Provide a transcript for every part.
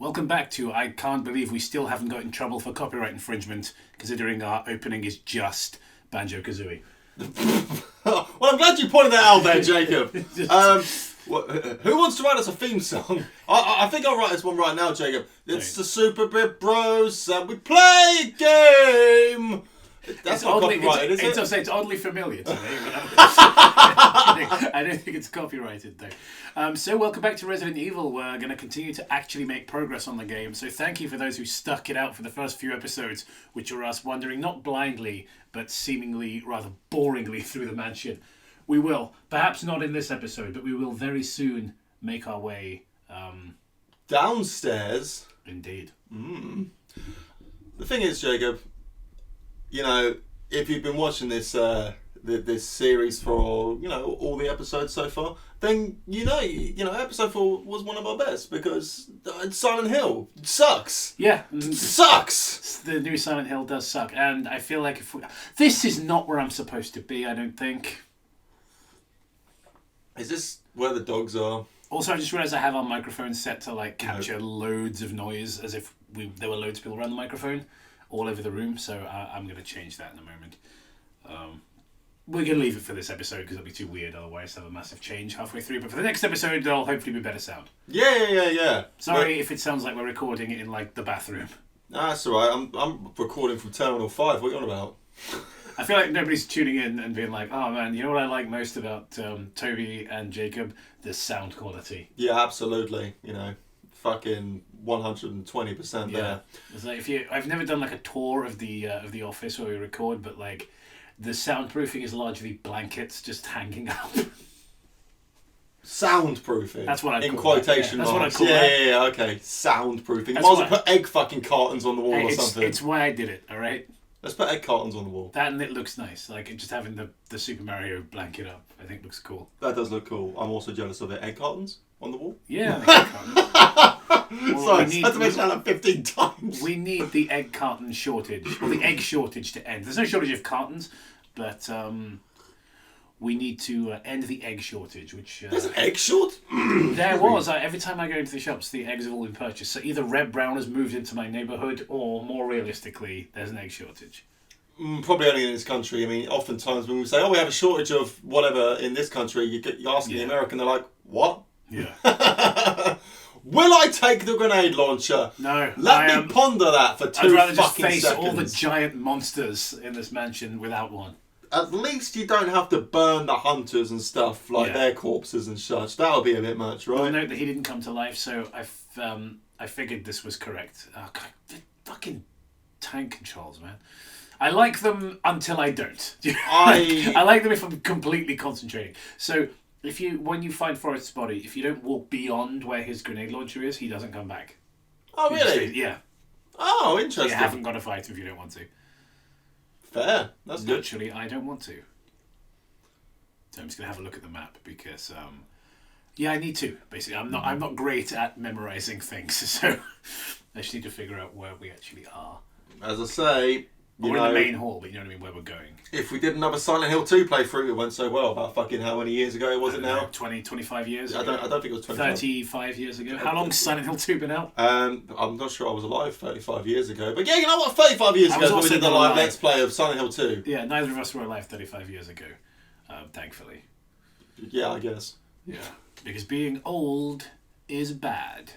Welcome back to I Can't Believe We Still Haven't Got in Trouble for Copyright Infringement, considering our opening is just Banjo-Kazooie. Well, I'm glad you pointed that out there, Jacob. Who wants to write us a theme song? I think I'll write us one right now, Jacob. It's the Super Bit Bros and we play a game. That's not copyrighted, is it? It's oddly familiar to me. I don't think it's copyrighted, though. So welcome back to Resident Evil. We're going to continue to actually make progress on the game. So thank you for those who stuck it out for the first few episodes, which were us wandering not blindly, but seemingly rather boringly through the mansion. We will, perhaps not in this episode, but we will very soon make our way... downstairs? Indeed. The thing is, Jacob... You know, if you've been watching this this series for all the episodes so far, then you know episode 4 was one of our best because Silent Hill sucks. Yeah, sucks. The new Silent Hill does suck, and I feel like this is not where I'm supposed to be. I don't think. Is this where the dogs are? Also, I just realised I have our microphone set to capture loads of noise, as if there were loads of people around the microphone. All over the room, so I'm going to change that in a moment. We're going to leave it for this episode because it'll be too weird otherwise to have a massive change halfway through. But for the next episode, there'll hopefully be better sound. Yeah. Sorry if it sounds like we're recording it in the bathroom. Nah, that's alright. I'm recording from Terminal 5. What are you on about? I feel like nobody's tuning in and being like, oh man, you know what I like most about Toby and Jacob? The sound quality. Yeah, absolutely. Fucking 120% there. Yeah. It's like I've never done a tour of the office where we record, but the soundproofing is largely blankets just hanging up. Soundproofing. That's what I in quotation marks. That's what I call that. Yeah, okay. Soundproofing. You might as well put egg fucking cartons on the wall or something. It's why I did it, alright? Let's put egg cartons on the wall. That and it looks nice. Just having the Super Mario blanket up, I think looks cool. That does look cool. I'm also jealous of it. Egg cartons on the wall? Yeah, I think egg cartons. Sorry, I had to mention that 15 times. We need the egg carton shortage, or the egg shortage to end. There's no shortage of cartons, but we need to end the egg shortage, which... There's an egg short? There was. Every time I go into the shops, the eggs have all been purchased. So either Red Brown has moved into my neighbourhood, or more realistically, there's an egg shortage. Probably only in this country. I mean, oftentimes when we say, we have a shortage of whatever in this country, you ask the American, they're like, what? Yeah. Will I take the grenade launcher? No. Let me ponder that for 2 fucking seconds. I'd rather just face all the giant monsters in this mansion without one. At least you don't have to burn the hunters and stuff, their corpses and such. That'll be a bit much, right? Well, note that he didn't come to life, so I figured this was correct. Oh, God, the fucking tank controls, man. I like them until I don't. I like them if I'm completely concentrating. So... when you find Forrest's body, if you don't walk beyond where his grenade launcher is, he doesn't come back. Oh, really? Yeah. Oh, interesting. So you haven't got to fight him if you don't want to. Fair. That's good. Naturally, I don't want to. So I'm just going to have a look at the map because, I need to, basically. I'm not great at memorising things, so I just need to figure out where we actually are. As I say... We're in the main hall, but you know what I mean, where we're going. If we did another Silent Hill 2 playthrough, it went so well. About fucking how many years ago was it now? 20, 25 years ago? I don't think it was 25. 35 years ago. How long's Silent Hill 2 been out? I'm not sure I was alive 35 years ago. But yeah, you know what? 35 years ago when we did the live Let's Play of Silent Hill 2. Yeah, neither of us were alive 35 years ago, thankfully. Yeah, I guess. Yeah, because being old is bad.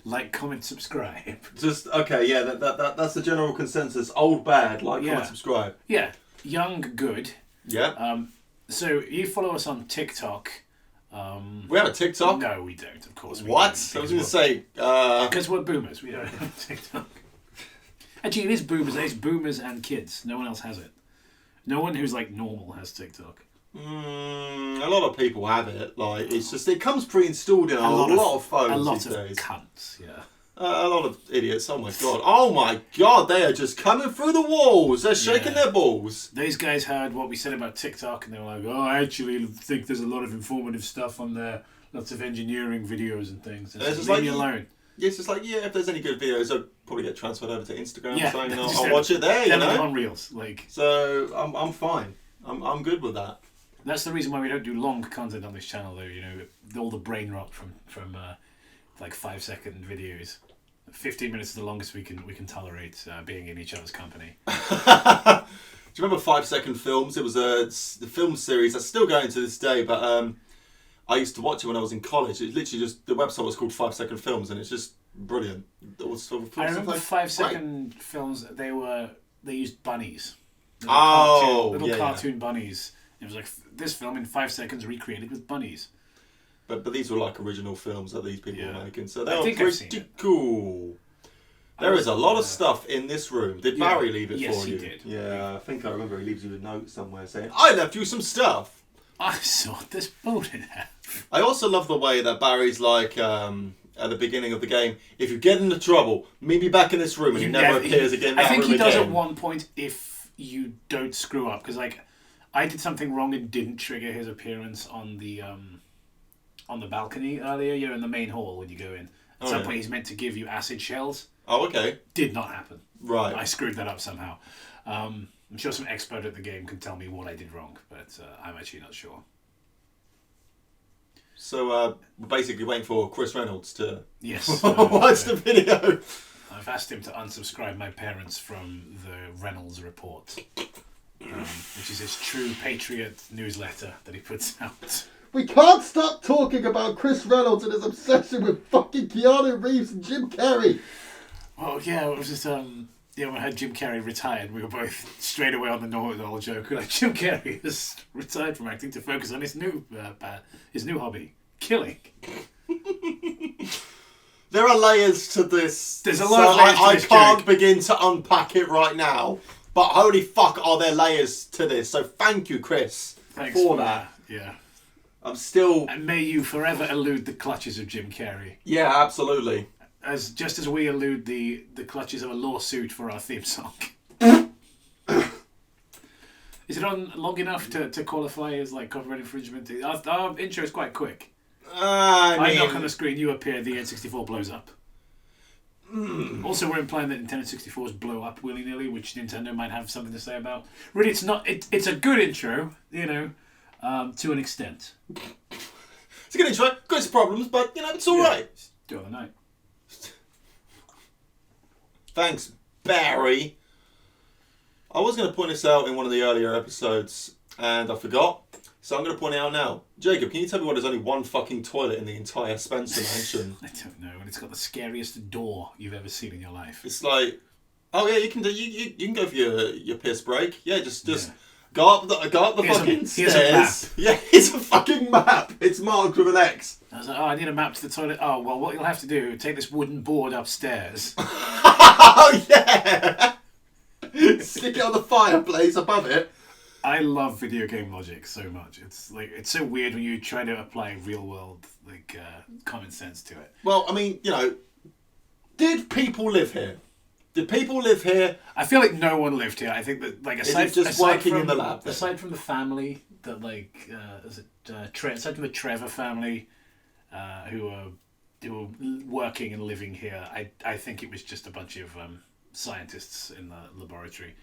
Like, comment, subscribe. Just, okay, yeah, that's the general consensus. Old, bad, comment, subscribe. Yeah, young, good. Yeah. So, you follow us on TikTok. We have a TikTok? No, we don't, of course. What? I was going to say... Because we're boomers, we don't have TikTok. Actually, it is boomers. It's boomers and kids. No one else has it. No one who's, normal has TikTok. A lot of people have it. It's just it comes pre-installed in a lot of phones. A lot these of days. cunts, yeah. A lot of idiots. Oh my god! Oh my god! They are just coming through the walls. They're shaking their balls. Those guys heard what we said about TikTok, and they were like, "Oh, I actually think there's a lot of informative stuff on there. Lots of engineering videos and things." And leave me alone. Yeah, it's just if there's any good videos, I'll probably get transferred over to Instagram. Yeah, and I'll watch it there. You know, on Reels, So I'm fine. I'm good with that. That's the reason why we don't do long content on this channel, though. All the brain rot from like 5-second videos. 15 minutes is the longest we can tolerate being in each other's company. Do you remember 5-second films? It was a film series that's still going to this day, but I used to watch it when I was in college. It literally just, the website was called 5-second films, and it's just brilliant. I remember 5-second films. They used bunnies. Little cartoon bunnies. It was like this film in 5 seconds recreated with bunnies. But these were like original films that these people were making, so they were pretty cool. There is a lot of stuff in this room. Did Barry leave it for you? Yes, he did. Yeah, I think I remember he leaves you a note somewhere saying, "I left you some stuff." I saw this boat in half. I also love the way that Barry's like at the beginning of the game, if you get into trouble, meet me back in this room, and he never appears again. I think he does at one point if you don't screw up, because like I did something wrong and didn't trigger his appearance on the balcony earlier. You know, in the main hall when you go in. At some point, he's meant to give you acid shells. Oh, okay. Did not happen. Right. I screwed that up somehow. I'm sure some expert at the game can tell me what I did wrong, but I'm actually not sure. So we're basically waiting for Chris Reynolds to watch the video. I've asked him to unsubscribe my parents from the Reynolds report, which is his True Patriot newsletter that he puts out. We can't stop talking about Chris Reynolds and his obsession with fucking Keanu Reeves and Jim Carrey. Well, yeah, it was just when I heard Jim Carrey retired, we were both straight away on the know-it-all joke. Like, Jim Carrey has retired from acting to focus on his new hobby, killing. There are layers to this. There's a lot of layers to this I can't joke. begin to unpack it right now. But holy fuck, are there layers to this? So thank you, Chris, Thanks for that. Yeah. I'm still. And may you forever elude the clutches of Jim Carrey. Yeah, absolutely. Just as we elude the clutches of a lawsuit for our theme song. Is it on long enough to qualify as like copyright infringement? Our intro is quite quick. I knock on the screen, you appear, the N64 blows up. Also, we're implying that Nintendo 64s blow up willy-nilly, which Nintendo might have something to say about. Really, it's not. It's a good intro, to an extent. It's a good intro, got its problems, but it's all right. Do it the night. Thanks, Barry. I was going to point this out in one of the earlier episodes, and I forgot. So I'm going to point it out now. Jacob, can you tell me why there's only one fucking toilet in the entire Spencer mansion? I don't know, and it's got the scariest door you've ever seen in your life. It's like, oh yeah, you can go for your piss break. Yeah, just go up the fucking stairs. Here's a fucking map. It's marked with an X. I was like, I need a map to the toilet. Oh, well, what you'll have to do, take this wooden board upstairs. Oh yeah! Stick it on the fireplace above it. I love video game logic so much. It's so weird when you try to apply real world common sense to it. Well, I mean, did people live here? Did people live here? I feel like no one lived here. I think that aside working from, in the lab. Then? Aside from the family that aside from the Trevor family, who were working and living here, I think it was just a bunch of scientists in the laboratory.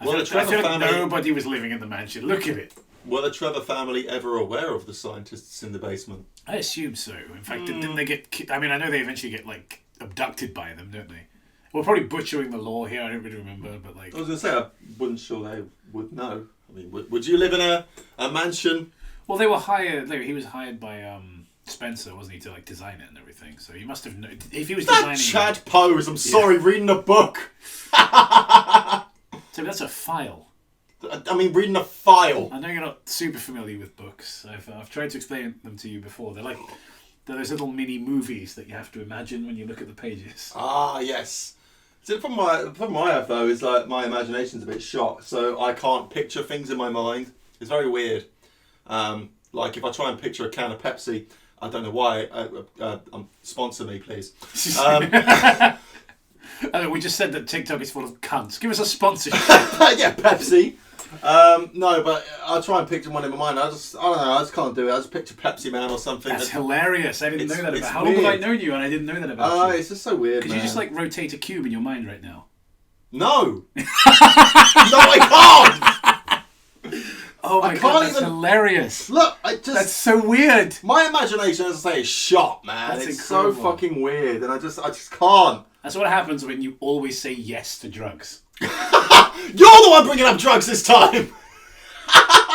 I feel like nobody was living in the mansion. Look at it. Were the Trevor family ever aware of the scientists in the basement? I assume so. In fact, didn't they get... I mean, I know they eventually get, abducted by them, don't they? We're probably butchering the law here. I don't really remember, but, I was going to say, I wasn't sure they would know. I mean, would you live in a mansion? Well, they were hired... He was hired by Spencer, wasn't he, to, design it and everything. So he must have known... If he was designing... Chad Pose, I'm sorry, reading a book. So that's a file. I mean, reading a file. I know you're not super familiar with books. I've tried to explain them to you before. They're those little mini movies that you have to imagine when you look at the pages. Ah, yes. So the problem I have though is my imagination's a bit shot, so I can't picture things in my mind. It's very weird. If I try and picture a can of Pepsi, I don't know why. Sponsor me, please. We just said that TikTok is full of cunts. Give us a sponsorship. Yeah, Pepsi. No, but I try and picture one in my mind. I don't know. I just can't do it. I just picture Pepsi Man or something. That's hilarious. I didn't know that about. How long have I known you and I didn't know that about you? It's just so weird. Could you just rotate a cube in your mind right now? No. No, I can't. Oh my I god, can't that's even hilarious. look. I just That's so weird. my imagination, as I say, is shot, man. That's it's incredible. so fucking weird, and I just can't. That's what happens when you always say yes to drugs. You're the one bringing up drugs this time.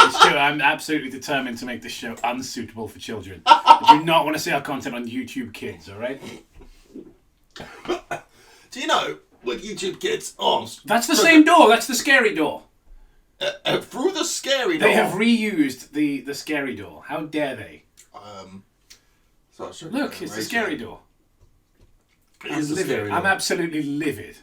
It's true. I'm absolutely determined to make this show unsuitable for children. I do not want to see our content on YouTube Kids. All right. Do you know with YouTube Kids? Oh, That's the same door. That's the scary door. through the scary door. They have reused the scary door. How dare they? So I'll show you Look, the it's the ratio. scary door. It I'm is the livid. scary I'm door. absolutely livid.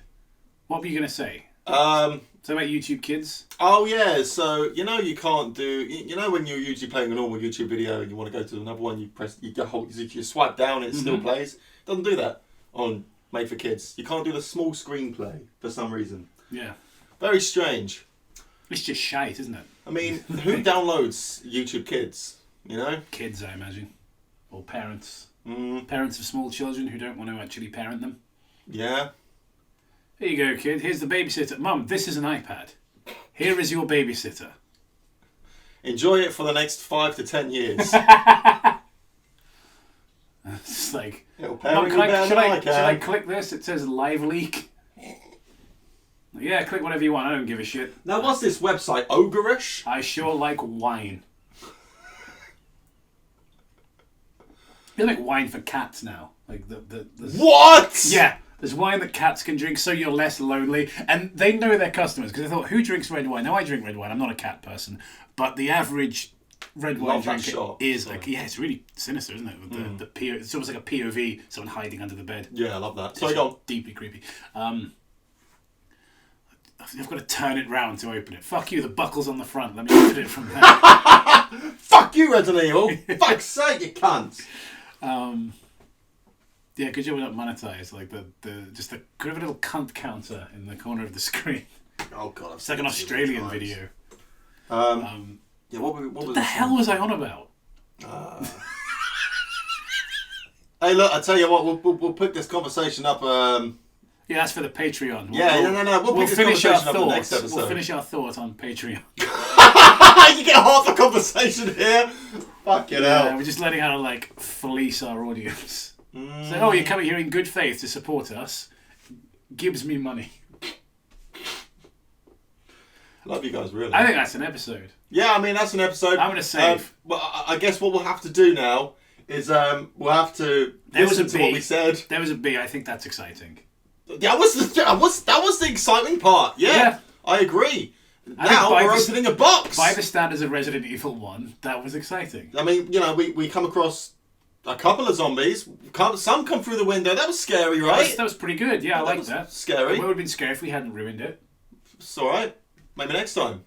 What were you going to say? So about YouTube Kids? Oh yeah, so you know you can't do. You know when you're usually playing a normal YouTube video and you want to go to another one, you swipe down and it still plays. Doesn't do that on Made for Kids. You can't do the small screen play for some reason. Yeah. Very strange. It's just shite, isn't it? I mean, who downloads YouTube Kids? You know, Kids, I imagine. Or parents. Mm. Parents of small children who don't want to actually parent them. Yeah. Here you go, kid. Here's the babysitter. Mum, this is an iPad. Here is your babysitter. Enjoy it for the next 5 to 10 years. It's like, It'll Mum, parent you better should than I can. click this? It says live leak. Yeah, click whatever you want. I don't give a shit. Now, what's this website? Ogreish? I sure like wine. They make wine for cats now. Like the What? yeah. There's wine that cats can drink, so you're less lonely. And they know their customers because they thought, who drinks red wine? Now I drink red wine. I'm not a cat person, but the average red wine Love that drinker shot. is like, yeah, it's really sinister, isn't it? With the it's almost like a POV, someone hiding under the bed. Yeah, I love that. It's Sorry, go on. deeply creepy. I've got to turn it round to open it. Fuck you, the buckle's on the front. Let me open it from there. Fuck you, Resident Evil. Fuck's sake, you cunt. Yeah, because you're not monetized. Like the could have a little cunt counter in the corner of the screen. Oh god, It's like an Australian video. Yeah, what was What the hell was I on about? Hey, look, I tell you what, we'll pick this conversation up. Yeah, that's for the Patreon. No. We'll pick this finish our conversation up in the next thoughts. episode. We'll finish our thoughts on Patreon. You get half the conversation here. Fucking hell. We're just learning how to like fleece our audience. So, oh, you're coming here in good faith to support us. Gives me money. Love you guys, really. I think that's an episode. Yeah, I mean, that's an episode. I'm gonna save. Well, I guess what we'll have to do now is we'll have to listen to what we said. There was a B. I think that's exciting. That was the exciting part. Yeah. I agree. Now we're opening a box. By the standards of Resident Evil 1, that was exciting. I mean, you know, we come across a couple of zombies. Some come through the window. That was scary, right? That was pretty good. Yeah, I like that. Scary. It would have been scary if we hadn't ruined it. It's all right. Maybe next time.